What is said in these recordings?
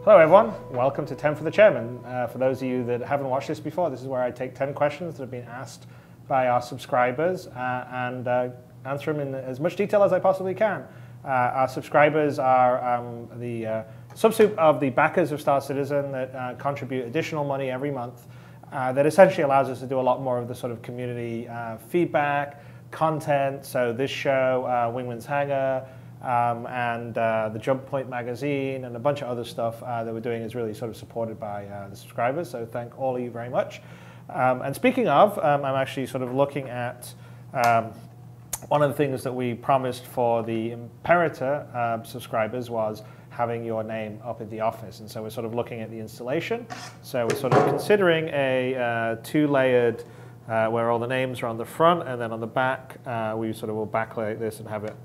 Hello everyone, welcome to 10 for the Chairman. For those of you that haven't watched this before, this is where I take 10 questions that have been asked by our subscribers and answer them in as much detail as I possibly can. Our subscribers are the subset of the backers of Star Citizen that contribute additional money every month that essentially allows us to do a lot more of the sort of community feedback, content. So this show, Wingman's Hangar, and the Jump Point magazine and a bunch of other stuff that we're doing is really sort of supported by the subscribers, so thank all of you very much. And speaking of, I'm actually sort of looking at one of the things that we promised for the Imperator subscribers was having your name up at the office, and so we're sort of looking at the installation. So we're sort of considering a two-layered where all the names are on the front, and then on the back we sort of will backlight this and have it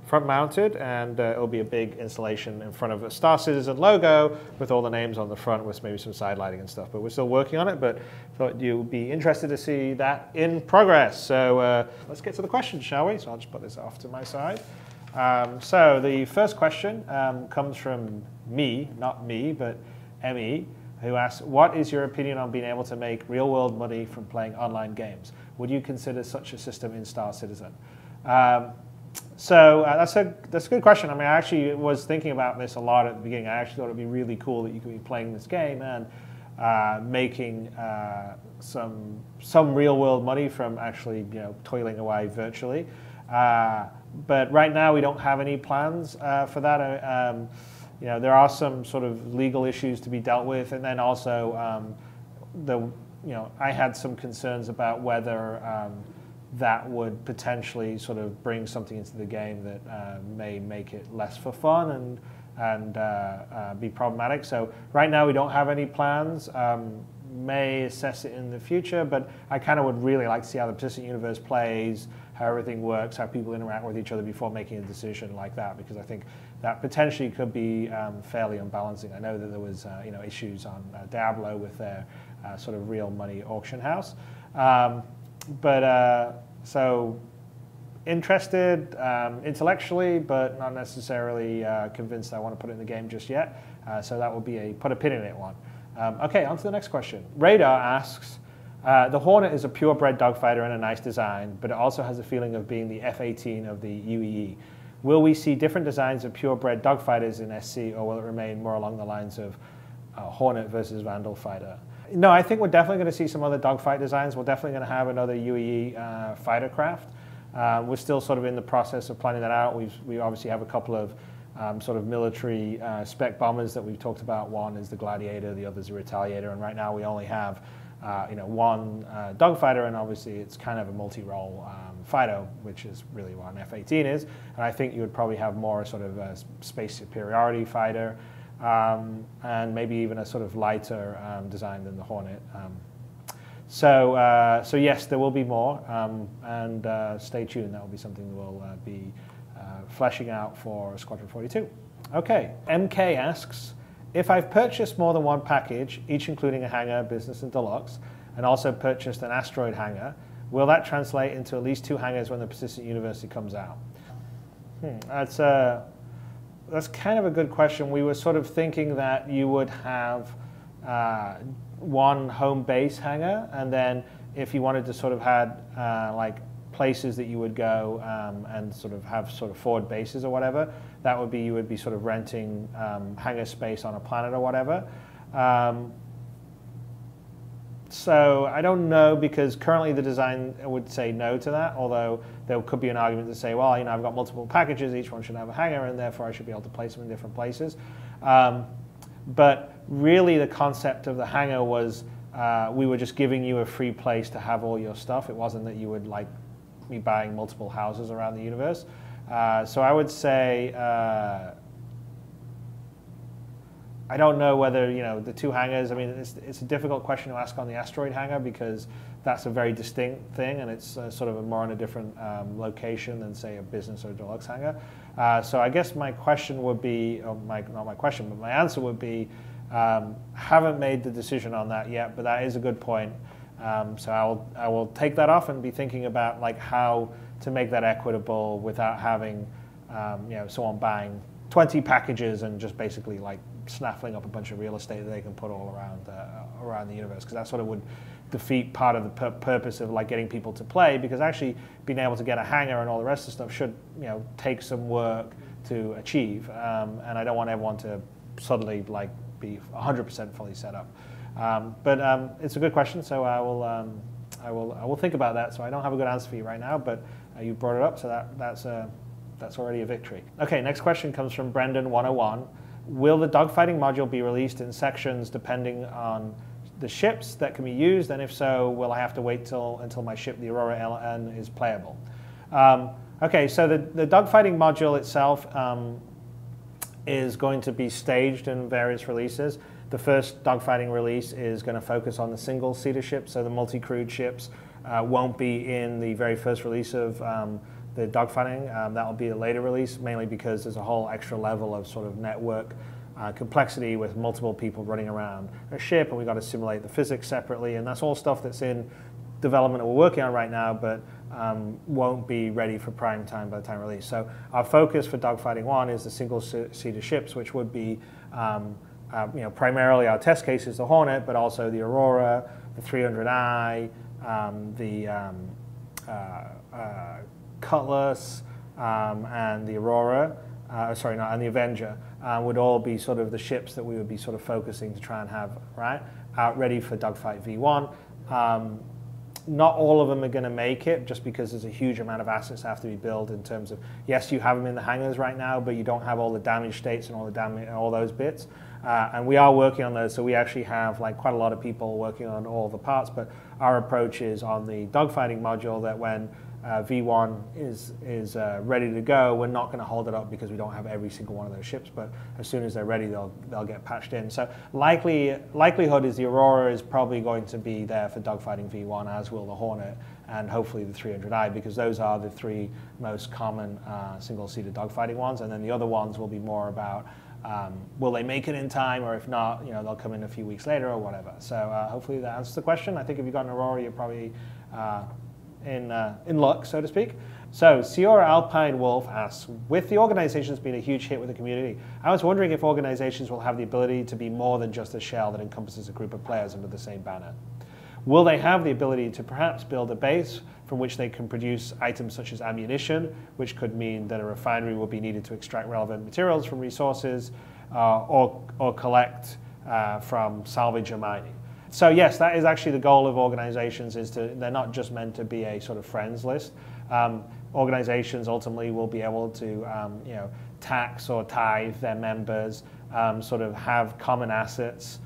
front mounted, and it'll be a big installation in front of a Star Citizen logo with all the names on the front with maybe some side lighting and stuff, but we're still working on it, but thought you'd be interested to see that in progress. So let's get to the questions, shall we? So I'll just put this off to my side. So the first question comes from me, not me, but Emmy, who asks, what is your opinion on being able to make real-world money from playing online games? Would you consider such a system in Star Citizen? So that's a good question. I mean, I actually was thinking about this a lot at the beginning. I actually thought it'd be really cool that you could be playing this game and making some real world money from actually toiling away virtually. But right now we don't have any plans for that. There are some sort of legal issues to be dealt with, and then also I had some concerns about whether that would potentially sort of bring something into the game that may make it less for fun and be problematic. So right now we don't have any plans. May assess it in the future, but I kind of would really like to see how the persistent universe plays, how everything works, how people interact with each other before making a decision like that, because I think that potentially could be fairly unbalancing. I know that there was issues on Diablo with their sort of real money auction house. So interested intellectually, but not necessarily convinced I want to put it in the game just yet. So that will be a put a pin in it one. Okay, on to the next question. Radar asks, the Hornet is a purebred dogfighter and a nice design, but it also has a feeling of being the F-18 of the UEE. Will we see different designs of purebred dogfighters in SC, or will it remain more along the lines of Hornet versus Vandal fighter? No, I think we're definitely going to see some other dogfight designs. We're definitely going to have another UEE fighter craft. We're still sort of in the process of planning that out. We obviously have a couple of sort of military spec bombers that we've talked about. One is the Gladiator, the other is the Retaliator, and right now we only have one dogfighter, and obviously it's kind of a multi-role fighter, which is really what an F-18 is. And I think you would probably have more sort of a space superiority fighter, and maybe even a sort of lighter design than the Hornet. So yes, there will be more, and stay tuned. That will be something we'll be fleshing out for Squadron 42. Okay, MK asks, if I've purchased more than one package, each including a hangar, business and deluxe, and also purchased an asteroid hangar, will that translate into at least 2 hangars when the Persistent University comes out? That's kind of a good question. We were sort of thinking that you would have one home base hangar, and then if you wanted to sort of had like places that you would go and sort of have sort of forward bases or whatever, that would be, you would be sort of renting hangar space on a planet or whatever. So I don't know, because currently the design would say no to that, although there could be an argument to say, well, I've got multiple packages, each one should have a hangar, and therefore I should be able to place them in different places. But really the concept of the hangar was we were just giving you a free place to have all your stuff. It wasn't that you would like be buying multiple houses around the universe. So I would say I don't know whether the 2 hangars. I mean, it's a difficult question to ask on the asteroid hangar, because that's a very distinct thing, and it's sort of more in a different location than, say, a business or a deluxe hangar. So I guess my question would be, not my question, but my answer would be, haven't made the decision on that yet, but that is a good point. So I will take that off and be thinking about like how to make that equitable without having someone buying 20 packages and just basically like snaffling up a bunch of real estate that they can put all around the universe, because that sort of would defeat part of the purpose of like getting people to play, because actually being able to get a hangar and all the rest of the stuff should, you know, take some work to achieve, and I don't want everyone to suddenly like be 100% fully set up. But it's a good question, so I will think about that. So I don't have a good answer for you right now, but you brought it up, so that's already a victory. Okay, next question comes from Brendan101. Will the dogfighting module be released in sections depending on the ships that can be used, and if so, will I have to wait until my ship, the Aurora LN, is playable? Okay, so the dogfighting module itself is going to be staged in various releases. The first dogfighting release is going to focus on the single-seater ships, so the multi-crewed ships won't be in the very first release of the dogfighting. That will be a later release, mainly because there's a whole extra level of sort of network complexity with multiple people running around a ship, and we've got to simulate the physics separately, and that's all stuff that's in development that we're working on right now, but won't be ready for prime time by the time release. So our focus for Dogfighting 1 is the single-seater ships, which would be you know, primarily our test case is the Hornet, but also the Aurora, the 300i, the Cutlass, and the Aurora, and the Avenger would all be sort of the ships that we would be sort of focusing to try and have out ready for Dogfight V1. Not all of them are going to make it, just because there's a huge amount of assets that have to be built in terms of, yes, you have them in the hangars right now, but you don't have all the damage states and all those bits. And we are working on those, so we actually have like quite a lot of people working on all the parts, but our approach is on the dogfighting module that when V1 is ready to go, we're not going to hold it up because we don't have every single one of those ships, but as soon as they're ready, they'll get patched in. So likelihood is the Aurora is probably going to be there for dogfighting V1, as will the Hornet, and hopefully the 300i, because those are the three most common single-seater dogfighting ones, and then the other ones will be more about will they make it in time, or if not, you know, they'll come in a few weeks later or whatever. So hopefully that answers the question. I think if you've got an Aurora, you're probably in luck, so to speak. So Sierra Alpine Wolf asks, with the organizations being a huge hit with the community, I was wondering if organizations will have the ability to be more than just a shell that encompasses a group of players under the same banner. Will they have the ability to perhaps build a base from which they can produce items such as ammunition, which could mean that a refinery will be needed to extract relevant materials from resources or collect from salvage or mining? So yes, that is actually the goal of organizations, they're not just meant to be a sort of friends list. Organizations ultimately will be able to you know, tax or tithe their members, sort of have common assets.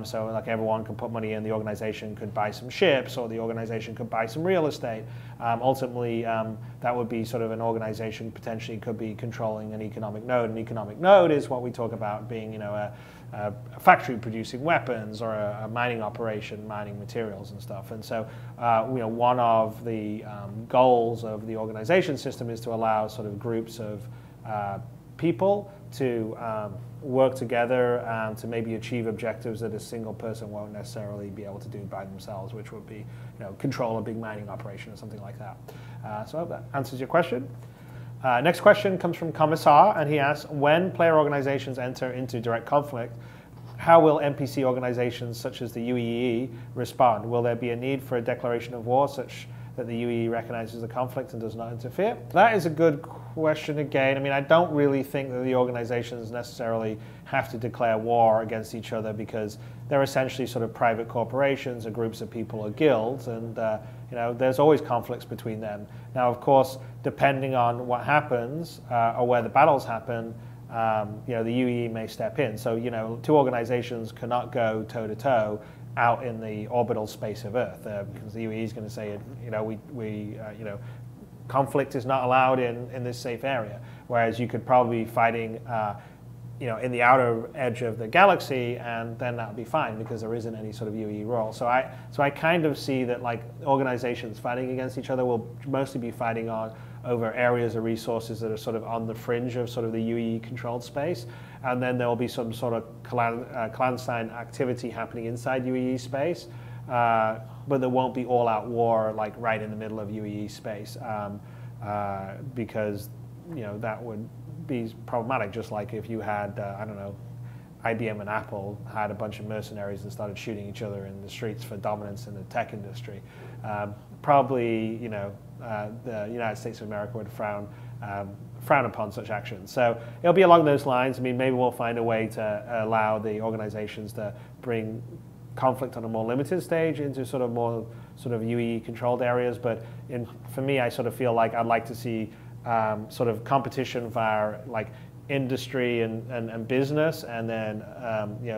So like everyone can put money in, the organization could buy some ships, or the organization could buy some real estate. Ultimately, that would be sort of an organization potentially could be controlling an economic node. An economic node is what we talk about being, you know, a factory producing weapons, or a mining operation mining materials and stuff. And so, you know, one of the goals of the organization system is to allow sort of groups of people to work together and to maybe achieve objectives that a single person won't necessarily be able to do by themselves, which would be, you know, control a big mining operation or something like that. So I hope that answers your question. Next question comes from Commissar, and he asks, when player organizations enter into direct conflict, how will NPC organizations such as the UEE respond? Will there be a need for a declaration of war such that the UEE recognizes the conflict and does not interfere? That is a good question again. I mean, I don't really think that the organizations necessarily have to declare war against each other, because they're essentially sort of private corporations or groups of people or guilds, and you know, there's always conflicts between them. Now, of course, depending on what happens or where the battles happen, you know, the UEE may step in. So, you know, two organizations cannot go toe-to-toe out in the orbital space of Earth, because the UAE is going to say, you know, you know, conflict is not allowed in this safe area. Whereas you could probably be fighting, you know, in the outer edge of the galaxy, and then that would be fine because there isn't any sort of UAE role. So I kind of see that like organizations fighting against each other will mostly be fighting over areas of resources that are sort of on the fringe of sort of the UAE controlled space. And then there will be some sort of clandestine activity happening inside UAE space, but there won't be all-out war like right in the middle of UAE space, because, you know, that would be problematic. Just like if you had, I don't know, IBM and Apple had a bunch of mercenaries and started shooting each other in the streets for dominance in the tech industry. Probably, the United States of America would frown upon such actions. So it'll be along those lines. I mean, maybe we'll find a way to allow the organizations to bring conflict on a more limited stage into sort of more sort of UE controlled areas. But for me, I sort of feel like I'd like to see sort of competition via like industry and business, and then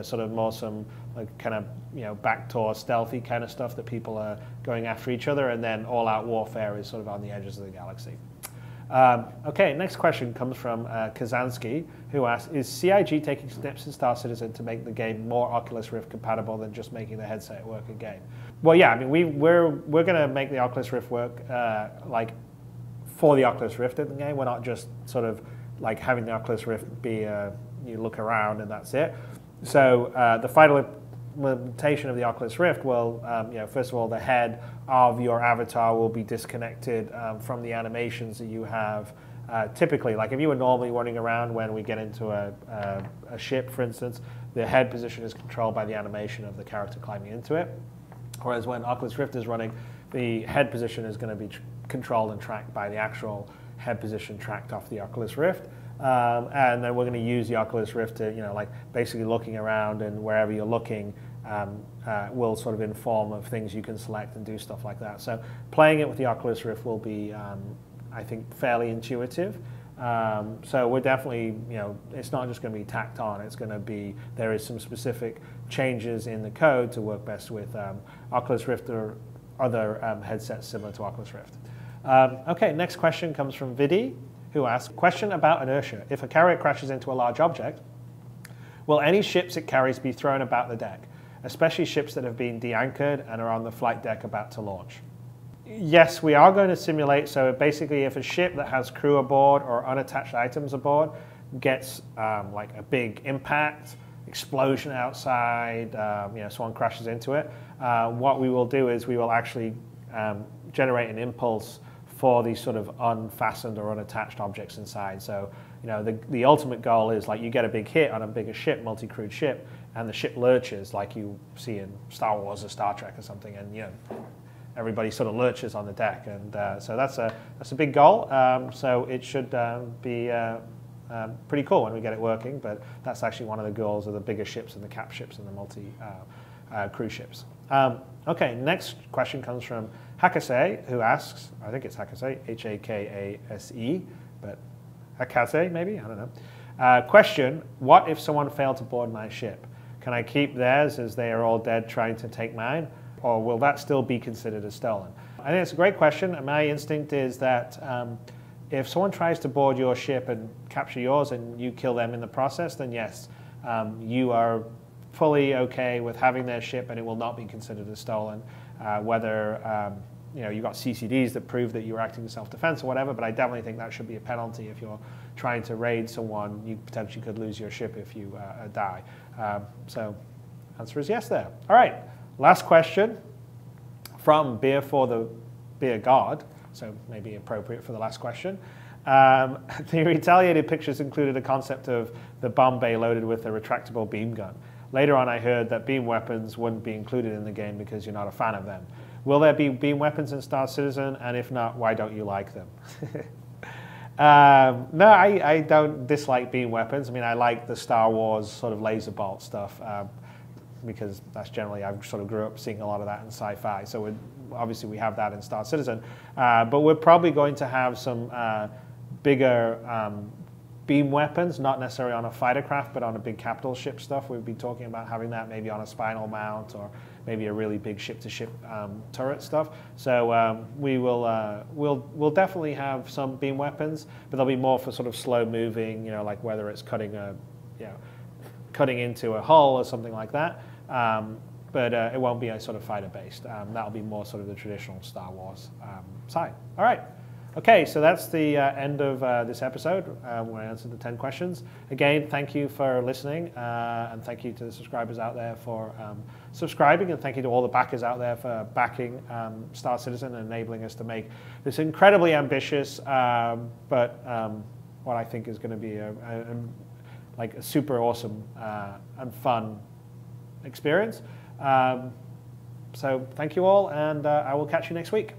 sort of more some like kind of backdoor stealthy kind of stuff that people are going after each other, and then all-out warfare is sort of on the edges of the galaxy. Okay, next question comes from Kazansky, who asks, is CIG taking steps in Star Citizen to make the game more Oculus Rift compatible than just making the headset work again? Well, yeah, I mean, we're going to make the Oculus Rift work like for the Oculus Rift in the game. We're not just sort of like having the Oculus Rift be you look around and that's it. So the final implementation of the Oculus Rift will, first of all, the head of your avatar will be disconnected from the animations that you have. Typically, like if you were normally running around when we get into a ship, for instance, the head position is controlled by the animation of the character climbing into it. Whereas when Oculus Rift is running, the head position is going to be controlled and tracked by the actual head position tracked off the Oculus Rift. And then we're going to use the Oculus Rift to, like basically looking around, and wherever you're looking will sort of inform of things you can select and do stuff like that. So playing it with the Oculus Rift will be, I think, fairly intuitive. So we're definitely, it's not just going to be tacked on. It's going to be, there is some specific changes in the code to work best with Oculus Rift or other headsets similar to Oculus Rift. Okay, next question comes from Vidi, who asks, question about inertia. If a carrier crashes into a large object, will any ships it carries be thrown about the deck, especially ships that have been de-anchored and are on the flight deck about to launch? Yes, we are going to simulate. So basically, if a ship that has crew aboard or unattached items aboard gets like a big impact, explosion outside, someone crashes into it, what we will do is we will actually generate an impulse for these sort of unfastened or unattached objects inside. So, the ultimate goal is like you get a big hit on a bigger ship, multi-crewed ship, and the ship lurches like you see in Star Wars or Star Trek or something, and everybody sort of lurches on the deck, and so that's a big goal. So it should be pretty cool when we get it working. But that's actually one of the goals of the bigger ships and the cap ships and the multi-crew ships. Okay, next question comes from Hakase, who asks, I think it's Hakase, H-A-K-A-S-E, but Hakase maybe, I don't know. Question, what if someone failed to board my ship? Can I keep theirs as they are all dead trying to take mine? Or will that still be considered as stolen? I think it's a great question, and my instinct is that if someone tries to board your ship and capture yours and you kill them in the process, then yes, you are fully okay with having their ship and it will not be considered as stolen. Whether you've got CCDs that prove that you're acting in self-defense or whatever, but I definitely think that should be a penalty. If you're trying to raid someone, you potentially could lose your ship if you die. So answer is yes there. All right, last question from Beer for the Beer God, so maybe appropriate for the last question. The retaliated pictures included a concept of the bomb bay loaded with a retractable beam gun. Later on, I heard that beam weapons wouldn't be included in the game because you're not a fan of them. Will there be beam weapons in Star Citizen? And if not, why don't you like them? No, I don't dislike beam weapons. I mean, I like the Star Wars sort of laser bolt stuff because that's generally, I sort of grew up seeing a lot of that in sci-fi. So obviously we have that in Star Citizen. But we're probably going to have some bigger beam weapons, not necessarily on a fighter craft, but on a big capital ship stuff. We've been talking about having that maybe on a spinal mount or maybe a really big ship-to-ship turret stuff. So we'll definitely have some beam weapons, but they'll be more for sort of slow-moving, like whether it's cutting into a hull or something like that. But it won't be a sort of fighter-based. That'll be more sort of the traditional Star Wars side. All right. Okay, so that's the end of this episode where I answered the 10 questions. Again, thank you for listening, and thank you to the subscribers out there for subscribing, and thank you to all the backers out there for backing Star Citizen and enabling us to make this incredibly ambitious, but what I think is going to be like a super awesome and fun experience. So thank you all, and I will catch you next week.